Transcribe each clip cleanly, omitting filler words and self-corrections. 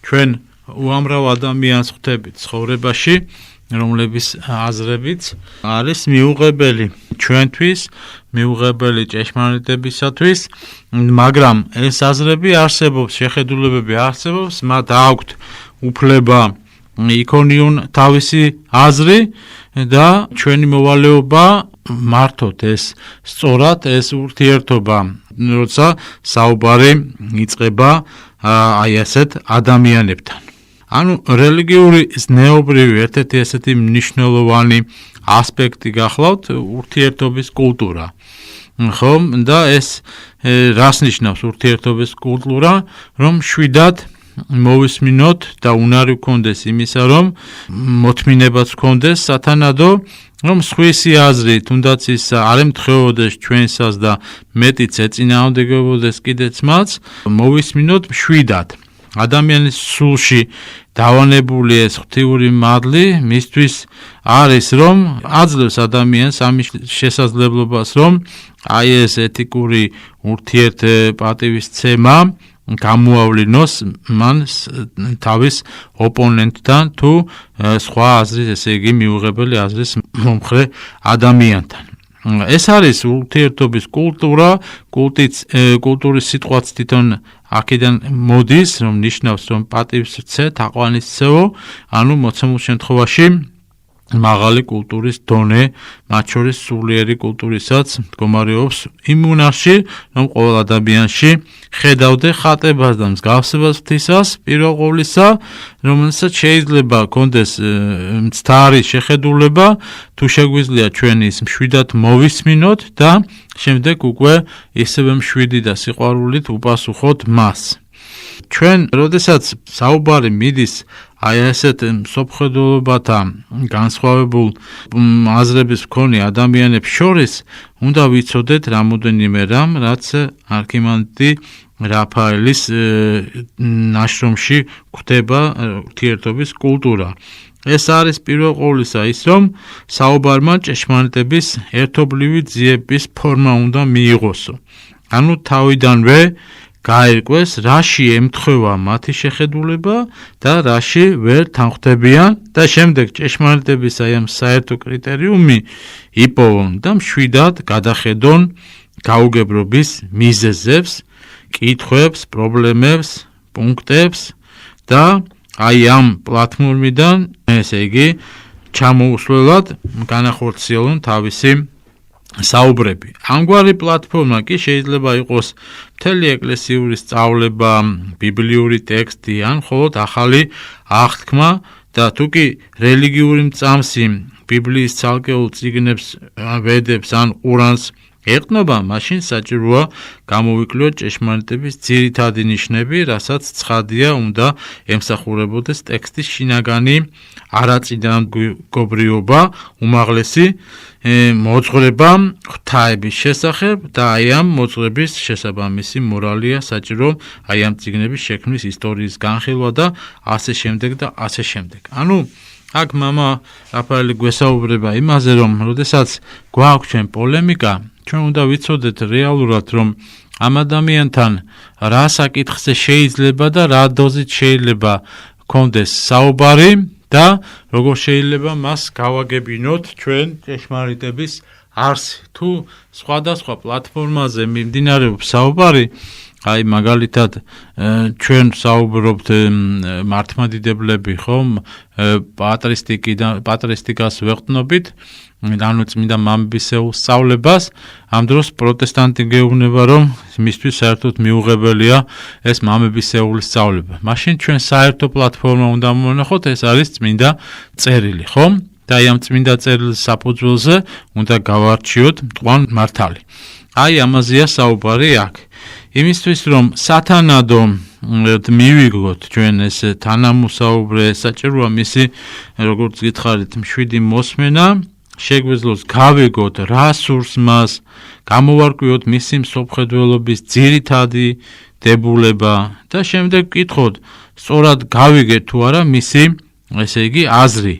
ჩვენ უამრავ ადამიანს ხვდებით ცხოვრებაში, რომლების აზრებიც არის მიუღებელი ჩვენთვის, მიუღებელი ჭეშმარიტებისათვის, მაგრამ ეს აზრები არსებობს, შეხედულებები არსებობს, მათ აქვთ უფლება იქონიონ თავისი აზრი და ჩვენი მოვალეობა მართოთ ეს სწორად ეს ურთიერთობა, როცა საუბარი იწყება აი ასეთ ადამიანებთან. ანუ რელიგიური ზნეობრივი ერთ-ერთი ესეთი მნიშვნელოვანი ასპექტი გახლავთ ურთიერთობის კულტურა. ხომ და ეს რას ნიშნავს ურთიერთობის კულტურა, რომ შვიდად მოვისმინოთ და უნარი გქონდეს იმისა, რომ მოთმინებაც გქონდეს სათანადო, რომ სხვისი აზრი თუნდაც ის არ ემთხვეოდეს ჩვენსას და მეტიც ეწინააღმდეგებოდეს კიდეც მას, მოვისმინოთ შვიდად. ადამიანის სულში დავანებული ეს ღვთიური მადლი მისთვის არის, რომ აძლევს ადამიანს ამის შესაძლებლობას, რომ აი ეს ეთიკური ურთიერთპატივისცემა გამოავლინოს მან თავის ოპონენტთან თუ სხვა აზრის, ესე იგი მიუღებელი აზრის მომხრე ადამიანთან. ეს არის ურთიერთობის კულტურა, კულტურის სიტყვაც თვითონ აქედან მოდის, რომ ნიშნავს, რომ პატივისცე, თაყვანისცემო, ანუ მოცემულ შემთხვევაში მაღალი კულტურის დონე, მათ შორის სულიერი კულტურისაც მდგომარეობს იმ უნარში, რომ ყოველ ადამიანში ხედავდე ხატებას და მსგავსებას ღვთისას, პირველ ყოვლისა, რომელსაც შეიძლება გქონდეს მცდარი შეხედულება, თუ შეგვიძლია ჩვენ ის მშვიდად მოვისმინოთ და შემდეგ უკვე ისევე მშვიდი და სიყვარულით უპასუხოთ მას. ჩვენ, როდესაც საუბარი მიდის აი ასეთ მსოფლმხედველობათა განსხვავებულ აზრების მქონე ადამიანებს შორის, უნდა ვიცოდეთ რამოდენიმე რამ, რაც არქიმანდრიტი რაფაელის ნაშრომში გვხვდება ურთიერთობის კულტურა. ეს არის პირველ ყოვლისა ის, რომ საუბარმა ჭეშმარიტების ერთობლივი ძიების ფორმა უნდა მიიღოსო. ანუ თავიდანვე გაირკვეს, რაში ემთხვევა მათი შეხედულება და რაში ვერ თანხვდებიან და შემდეგ ჭეშმარიტების აი ამ საერთო კრიტერიუმი იპოვონ და მშვიდად გადახედონ გაუგებრობის მიზეზებს, კითხვებს, პრობლემებს, პუნქტებს და აი ამ პლატფორმიდან, ესე იგი, ჩამოუსვლელად განახორციელონ თავისი საუბრები. ამგვარი პლატფორმა კი შეიძლება იყოს მთელი ეკლესიური სწავლება, ბიბლიური ტექსტი ან მხოლოდ ახალი აღთქმა და თუ კი რელიგიური მწამსი ბიბლიის ცალკეულ წიგნებს, ვედებს ან ყურანს ეყნობა, მაშინ საჭიროა გამოვიკლოთ ჭეშმარიტების ძირითადი ნიშნები, რასაც ცხადია უნდა ემსახურებოდეს ტექსტის შინაგანი არაწინააღმდეგობრიობა, უმაღლესი მოძღვრება ღვთაების შესახებ და აი ამ მოძღვრების შესაბამისი მორალია საჭირო აი ამ წიგნების შექმნის ისტორიის განხილვა და ასე შემდეგ და ასე შემდეგ. ანუ აქ მამა რაფაელი გვესაუბრება იმაზე, რომ როდესაც გვაქვს ჩვენ პოლემიკა, ჩვენ უნდა ვიცოდეთ რეალურად, რომ ამ ადამიანთან რა საკითხზე შეიძლება და რა დოზით შეიძლება გქონდეს საუბარი და როგორ შეიძლება მას გავაგებინოთ ჩვენ ჭეშმარიტების არსი. თუ სხვადასხვა პლატფორმაზე მიმდინარეობს საუბარი, აი მაგალითად ჩვენ საუბრობთ მართლმადიდებლები, ხომ, პატრისტიკას ვეყრდნობით, ანუ წმინდა მამებისეულ სწავლებას, ამ დროს პროტესტანტი გეუბნება, რომ მისთვის საერთოდ მიუღებელია ეს მამებისეული სწავლება. მაშინ ჩვენ საერთო პლატფორმა უნდა მონახოთ, ეს არის წმინდა წერილი, ხომ? და აი ამ წმინდა წერილის საფუძველზე უნდა გავარჩიოთ მტკვან მართალი. აი ამაზეა საუბარი აქ. იმისთვის, რომ სათანადო მივიღოთ ჩვენ ეს თანამოსაუბრე, საჭიროა მისი, როგორც გითხარით, მშვიდი მოსმენა, შეგვეძლოს გავიგოთ რა სურს მას, გამოვარკვიოთ მისი მსოფლმხედველობის ძირითადი დებულება და შემდეგ ვკითხოთ, სწორად გავიგეთ თუ არა მისი, ესე იგი, აზრი.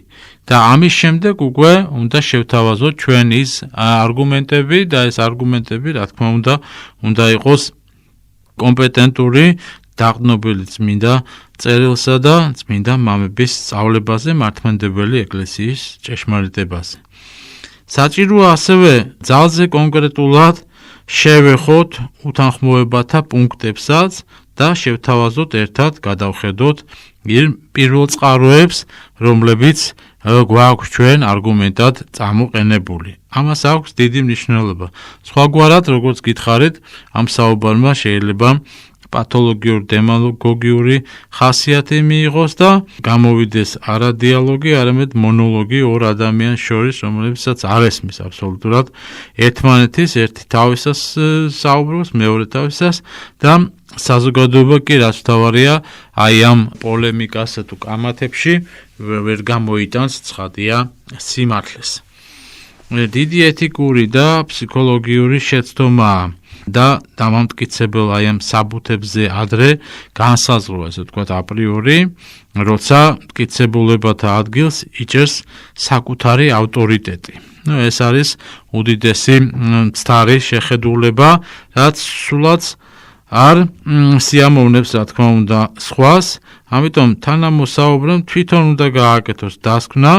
და ამის შემდეგ უკვე უნდა შევთავაზოთ ჩვენ ის არგუმენტები და ეს არგუმენტები, რა თქმა უნდა იყოს კომპეტენტური დაყრდნობილი წმინდა წერილსა და წმინდა მამების სწავლებაზე მართლმადიდებელი ეკლესიის ჭეშმარიტებაზე. საჭიროა ასევე ძალზე კონკრეტულად შევეხოთ უთანხმოებათა პუნქტებსაც და შევთავაზოთ ერთად გადავხედოთ პირველ წყაროებს, რომლებიც გვაქვს ჩვენ არგუმენტად წამოყენებული. ამას აქვს დიდი მნიშვნელობა. სხვაგვარად, როგორც გითხარით, ამ საუბარმა შეიძლება პათოლოგიურ-დემაგოგიური ხასიათი მიიღოს და გამოვიდეს არა დიალოგი, არამედ მონოლოგი ორ ადამიანს შორის, რომლებსაც არ ესმის აბსოლუტურად ერთმანეთის, ერთი თავისას საუბრობს, მეორე თავისას და საზოგადოება კი რაც მთავარია, აი ამ პოლემიკასა თუ კამათებში ვერ გამოიტანს ცხადია სიმართლეს. დიდი ეთიკური და ფსიქოლოგიური შეცდომაა და დამამტკიცებელ აი ამ საბუთებზე ადრე განსაზღვრა, ესე ვთქვათ, აპრიორი, როცა მტკიცებულებათა ადგილს იჭერს საკუთარი ავტორიტეტი. ეს არის უდიდესი მცდარი შეხედულება, რაც სულაც არ სიამოვნებს, რა თქმა უნდა, სხვას, ამიტომ თანამოსაუბრემ თვითონ უნდა გააკეთოს დასკვნა,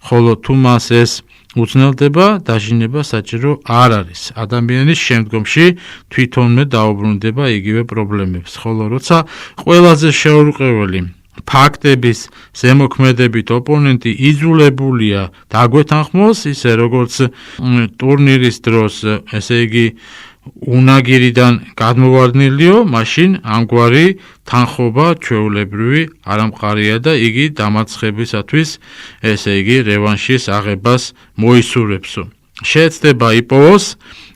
ხოლო თუ მას ეს უცნელდება, დაჟინება საჭირო არ არის. ადამიანის შემდგომში თვითონვე დაუბრუნდება იგივე პრობლემებს, ხოლო როცა ყველაზე შეურყეველი ფაქტების ზემოქმედებით ოპონენტი იძულებულია დაგვეთანხმოს, ისე როგორც ტურნირის დროს, ესე იგი უნაგირიდან გადმოვარდნილიო, მაშინ ამგვარი თანხმობა ჩვეულებრივი არამყარია და იგი დამარცხებისათვის, ესე იგი რევანშის აღებას მოისურვებსო. შეეცდება იპოვოს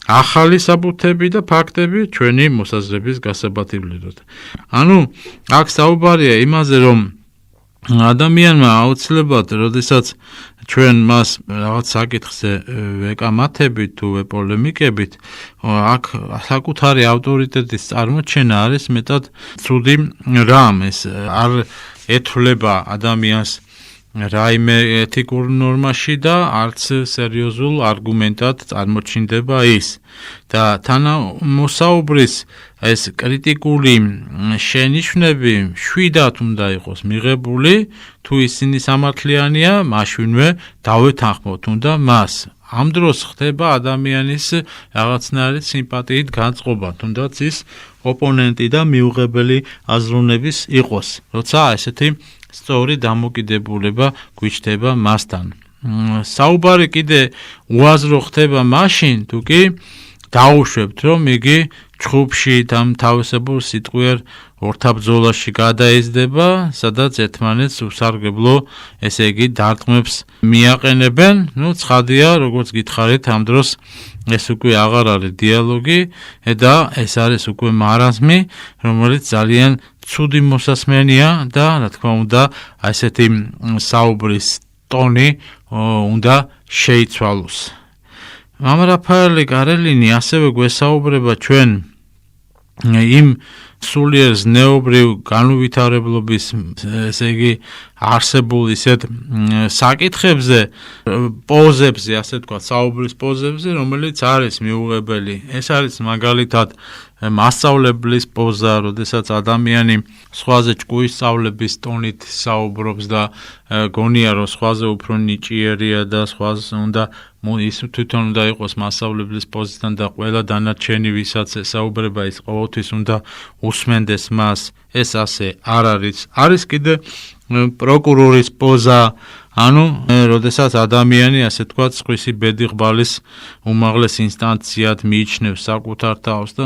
ახალი საბუთები და ფაქტები ჩვენი მოსაზრების გასაბათებლად. ანუ აქ საუბარია იმაზე, რომ ადამიანმა აუცილებლად, როდესაც ჩვენ მას რაღაც საკითხზე ვეკამათებით თუ ვეპოლემიკებით, აქ საკუთარი ავტორიტეტის წარმოჩენა არის მეტად ცუდი რამ, ეს არ ეთვლება ადამიანს რაიმე ეთიკურ ნორმაში და არც სერიოზულ არგუმენტად წარმოჩინდება ის. და თანამოსაუბრის ეს კრიტიკული შენიშვნები შვიდად უნდა იყოს მიღებული, თუ ისინი სამართლიანია, მაშინვე დავეთანხმოთ უნდა მას. ამ დროს ხდება ადამიანის რაღაცნაირი სიმპათიით განწყობა, თუნდაც ის ოპონენტი და მიუღებელი აზროვნების იყოს, როცა ესეთი სწორი დამოკიდებულება გვიჩნდება მასთან. საუბარი კიდე უაზრო ხდება მაშინ, თუ კი დაუშვებთ, რომ იგი ჩხუბში და თავისებურ სიტყვიერ ორთაბრძოლაში გადაიზრდება, სადაც ერთმანეთს უსარგებლო, ესე იგი დარტყმებს მიაყენებენ. ცხადია, როგორც გითხარით, ამ დროს ეს უკვე აღარ არის დიალოგი და ეს არის უკვე მარაზმი, რომელიც ძალიან ცუდი მოსასმენია და რა თქმა უნდა, ესეთი საუბრის ტონი უნდა შეიცვალოს. მამა რაფაელი კარელინი ასევე გვესაუბრება ჩვენ იმ სულიერ ზნეობრივ განუვითარებლობის, ესე იგი არსებულ ისეთ საკითხებზე, პოზებზე, ასე ვთქვათ, საუბრის პოზებზე, რომელიც არის მიუღებელი. ეს არის მაგალითად მასწავლებლის პოზა, როდესაც ადამიანი სხვაზე ჭკუის სწავლების ტონით საუბრობს და გონია, რომ სხვაზე უფრო ნიჭიერია და სხვას უნდა ის თვითონ უნდა იყოს მასწავლებლის პოზისთან და ყველა დანარჩენი, ვისაც ესაუბრება, ის ყოველთვის უნდა უსმენდეს მას. ეს ასე არ არის. არის კიდე პროკურორის პოზა, ანუ როდესაც ადამიანი, ასე ვთქვათ, სხვისი ბედი-ღბალის უმაღლეს ინსტანციად მიიჩნევს საკუთარ თავს და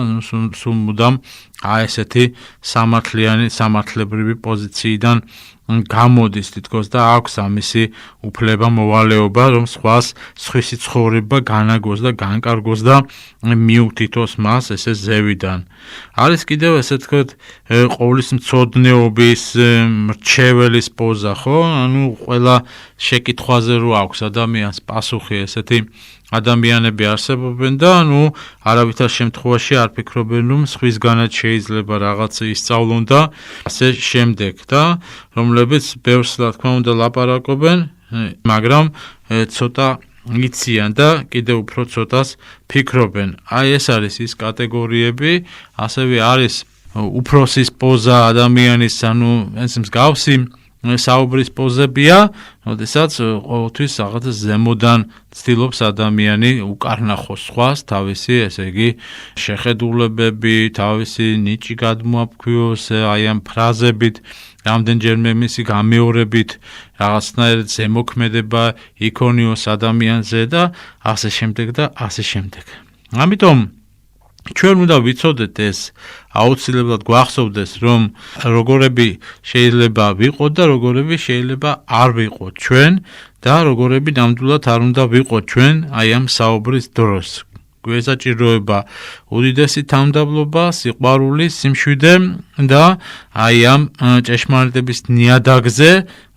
სულ მუდამ ესეთი სამართლებრივი პოზიციიდან გამოდის თითქოს და აქვს ამისი უფლება მოვალეობა, რომ სხვისი ცხოვრება განაგოს და განკარგოს და მიუთითოს მას ესე ზევიდან. არის კიდევ ესე ვთქვათ, ყოვლისმცოდნეობის მრჩეველის პოზა, ხო? ანუ ყველა შეკითხვაზე რო აქვს ადამიანს პასუხი, ესეთი ადამიანები არსებობენ და არავითარ შემთხვევაში არ ფიქრობენ, რომ სხვისგანაც შეიძლება რაღაც ისწავლონ და ასე შემდეგ და რომლებიც ბევრს, რა თქმა უნდა, ლაპარაკობენ, მაგრამ ცოტა იციან და კიდევ უფრო ცოტას ფიქრობენ. აი ეს არის ის კატეგორიები, ასევე არის უფროსის პოზა ადამიანის, ანუ ეს მსგავსი საუბრის პოზებია, როდესაც ყოველთვის რაღაცა ზემოდან ცდილობს ადამიანი უკარნახოს სხვას, თავისი, ესე იგი, შეხედულებები, თავისი ნიჭი გადმოაფქვიოს აი ამ ფრაზებით, რამდენჯერმე მისი გამეორებით, რაღაცნაირად ზემოქმედება იქონიოს ადამიანზე და ასე შემდეგ და ასე შემდეგ. ამიტომ ჩვენ უნდა ვიცოდეთ ეს, აუცილებლად გვახსოვდეს, რომ როგორები შეიძლება ვიყოთ და როგორები შეიძლება არ ვიყოთ ჩვენ და როგორები ნამდვილად არ უნდა ვიყოთ ჩვენ აი ამ საუბრის დროს. გვესაჭიროება უდიდესი თანმდაბლობა, სიყვარული, სიმშვიდე და აი ამ ჭეშმარიტების ნიადაგზე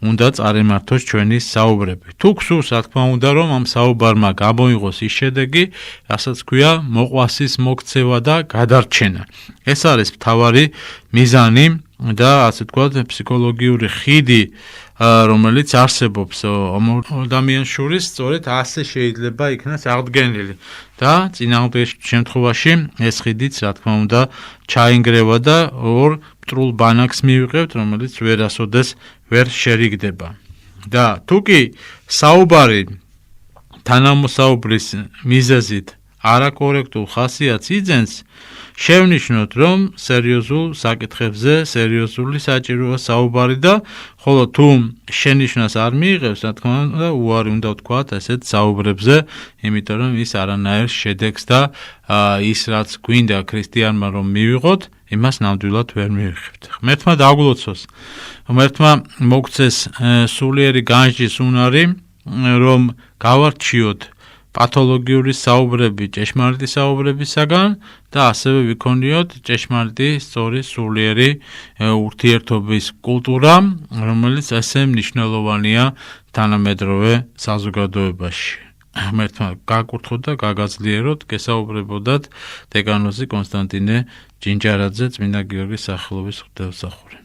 უნდა წარემართოს ჩვენი საუბრები. თუ გსურს, რა თქმა უნდა, რომ ამ საუბარმა გამოიღოს ის შედეგი, რასაც ქვია მოყვასის მოქცევა და გადარჩენა. ეს არის მთავარი მიზანი და ასე ვთქვათ, ფსიქოლოგიური ხიდი, რომელიც არსებობს ადამიანს შორის, სწორედ ასე შეიძლება იქნას აღდგენილი. და წინააღმდეგ შემთხვევაში ეს ხიდიც, რა თქმა უნდა, ჩაინგრევა და ორ მტრულ ბანაკს მივიღებთ, რომელიც ვერასოდეს ვერ შერიგდება. და თუ კი საუბარი თანამოსაუბრის მიზეზით არაკორექტულ ხასიათს იძენს, შევნიშნოთ, რომ სერიოზულ საკითხებზე სერიოზული საჭიროა საუბარი და ხოლო თუ შენიშვნას არ მიიღებს, რა თქმა უნდა, უარი უნდა ვთქვათ ესეთ საუბრებზე, იმიტომ რომ ის არანაირ შედეგს და ის რაც გვინდა ქრისტიანმა რომ მივიღოთ, იმას ნამდვილად ვერ მივიღებთ. ღმერთმა დაგლოცოს, ღმერთმა მოგცეს სულიერი განსჯის უნარი, რომ გავარჩიოთ პათოლოგიური საუბრები ჭეშმარიტი საუბრებისაგან და ასევე ვიქონიოთ ჭეშმარიტი, სწორი, სულიერი ურთიერთობის კულტურა, რომელიც ასე მნიშვნელოვანია თანამედროვე საზოგადოებაში. ღმერთმა გაკურთხოთ და გაგაძლიეროთ, გესაუბრებოდათ დეკანოზი კონსტანტინე ჯინჯარაძე, წმინდა გიორგის სახელობის ღვთისმსახური.